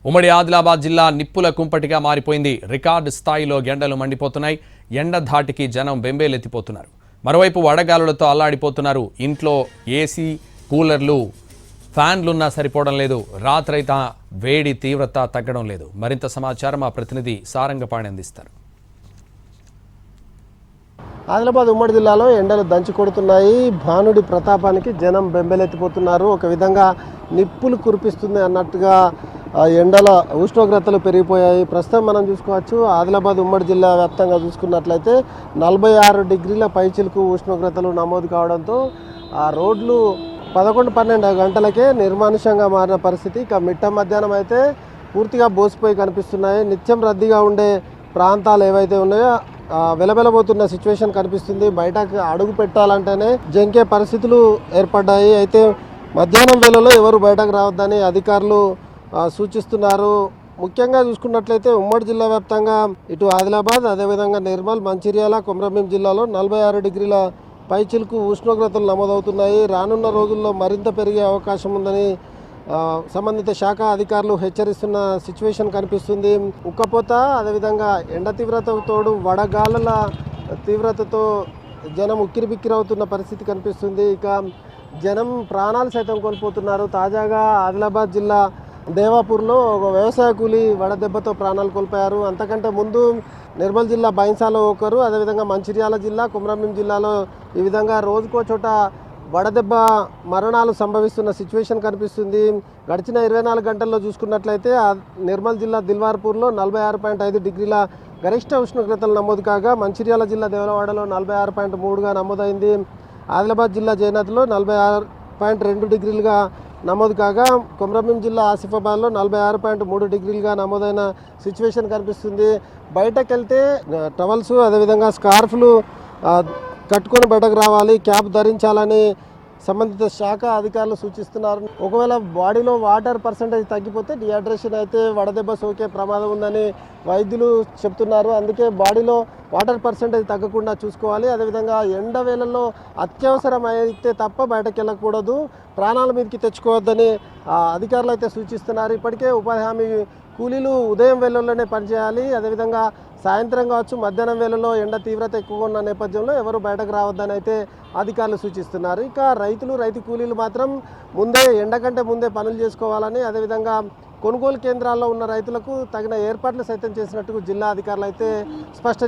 ఉమ్మడి ఆదిలాబాద్ జిల్లా నిప్పుల కుంపటిగా మారిపోయింది. రికార్డు స్థాయిలో ఎండలు మండిపోతున్నాయి. ఎండ ధాటికి జనం బెంబేలెత్తిపోతున్నారు. మరోవైపు వడగాలులతో అల్లాడిపోతున్నారు. ఇంట్లో ఏసీ, కూలర్లు, ఫ్యాన్లున్నా సరిపోవడం లేదు. రాత్రైతే వేడి తీవ్రత తగ్గడం లేదు. మరింత సమాచారం మా ప్రతినిధి సారంగపాణి అందిస్తారు. ఆదిలాబాద్ ఉమ్మడి జిల్లాలో ఎండలు దంచి కొడుతున్నాయి. భానుడి ప్రతాపానికి జనం బెంబెలెత్తిపోతున్నారు. ఒక విధంగా నిప్పులు కురిపిస్తుంది అన్నట్టుగా ఎండల ఉష్ణోగ్రతలు పెరిగిపోయాయి. ప్రస్తుతం మనం చూసుకోవచ్చు, ఆదిలాబాద్ ఉమ్మడి జిల్లా వ్యాప్తంగా చూసుకున్నట్లయితే 46 డిగ్రీల పైచిలుకు ఉష్ణోగ్రతలు నమోదు కావడంతో ఆ రోడ్లు 11-12 గంటలకే నిర్మానుష్యంగా మారిన పరిస్థితి. ఇక మిట్ట మధ్యాహ్నం అయితే పూర్తిగా బోసిపోయి కనిపిస్తున్నాయి. నిత్యం రద్దీగా ఉండే ప్రాంతాలు ఏవైతే ఉన్నాయో వెలబెలబోతున్న సిచ్యువేషన్ కనిపిస్తుంది. బయటకు అడుగు పెట్టాలంటేనే జంకే పరిస్థితులు ఏర్పడ్డాయి. అయితే మధ్యాహ్నం వేళలో ఎవరు బయటకు రావద్దని అధికారులు సూచిస్తున్నారు. ముఖ్యంగా చూసుకున్నట్లయితే ఉమ్మడి జిల్లా వ్యాప్తంగా ఇటు ఆదిలాబాద్, అదేవిధంగా నిర్మల్, మంచిర్యాల, కొమరంభీం జిల్లాలో 46 డిగ్రీల పైచిలుకు ఉష్ణోగ్రతలు నమోదవుతున్నాయి. రానున్న రోజుల్లో మరింత పెరిగే అవకాశం ఉందని సంబంధిత శాఖ అధికారులు హెచ్చరిస్తున్న సిచ్యువేషన్ కనిపిస్తుంది. ఉక్కపోత, అదేవిధంగా ఎండ తీవ్రతతో తోడు వడగాలుల తీవ్రతతో జనం ఉక్కిరిబిక్కిరవుతున్న పరిస్థితి కనిపిస్తుంది. ఇక జనం ప్రాణాలు సైతం కోల్పోతున్నారు. తాజాగా ఆదిలాబాద్ జిల్లా దేవాపూర్లో ఒక వ్యవసాయ కూలీ వడదెబ్బతో ప్రాణాలు కోల్పోయారు. అంతకంటే ముందు నిర్మల్ జిల్లా బైన్సాలో ఒకరు, అదేవిధంగా మంచిర్యాల జిల్లా, కొమరంభీం జిల్లాలో ఈ విధంగా రోజుకో చోట వడదెబ్బ మరణాలు సంభవిస్తున్న సిచ్యువేషన్ కనిపిస్తుంది. గడిచిన 24 గంటల్లో చూసుకున్నట్లయితే నిర్మల్ జిల్లా దిల్వార్పూర్లో 46.5 డిగ్రీల గరిష్ట ఉష్ణోగ్రతలు నమోదు కాగా, మంచిర్యాల జిల్లా దేవరవాడలో 46.3గా నమోదైంది. ఆదిలాబాద్ జిల్లా జైనత్లో 46.2 డిగ్రీలుగా నమోదు కాగా, కొమరంభీం జిల్లా ఆసిఫాబాద్లో 46.3 డిగ్రీలుగా నమోదైన సిచ్యువేషన్ కనిపిస్తుంది. బయటకు వెళ్తే టవల్స్, అదేవిధంగా స్కార్ఫ్లు కట్టుకొని బయటకు రావాలి, క్యాప్ ధరించాలని సంబంధిత శాఖ అధికారులు సూచిస్తున్నారు. ఒకవేళ బాడీలో వాటర్ పర్సంటేజ్ తగ్గిపోతే డిహైడ్రేషన్ అయితే వడదెబ్బ సోకే ప్రమాదం ఉందని వైద్యులు చెప్తున్నారు. అందుకే బాడీలో వాటర్ పర్సంటేజ్ తగ్గకుండా చూసుకోవాలి. అదేవిధంగా ఎండ వేళల్లో అత్యవసరం అయితే తప్ప బయటకు వెళ్ళకూడదు, ప్రాణాల మీదకి తెచ్చుకోవద్దని అధికారులు అయితే సూచిస్తున్నారు. ఇప్పటికే ఉపాధి హామీ కూలీలు ఉదయం వేళల్లోనే పనిచేయాలి. అదేవిధంగా సాయంత్రం కావచ్చు, మధ్యాహ్నం వేళలో ఎండ తీవ్రత ఎక్కువగా ఉన్న నేపథ్యంలో ఎవరు బయటకు రావద్దని అయితే అధికారులు సూచిస్తున్నారు. ఇక రైతు కూలీలు మాత్రం ఎండ కంటే ముందే పనులు చేసుకోవాలని, అదేవిధంగా కొనుగోలు కేంద్రాల్లో ఉన్న రైతులకు తగిన ఏర్పాట్లు సైతం చేసినట్టు జిల్లా అధికారులు అయితే స్పష్టం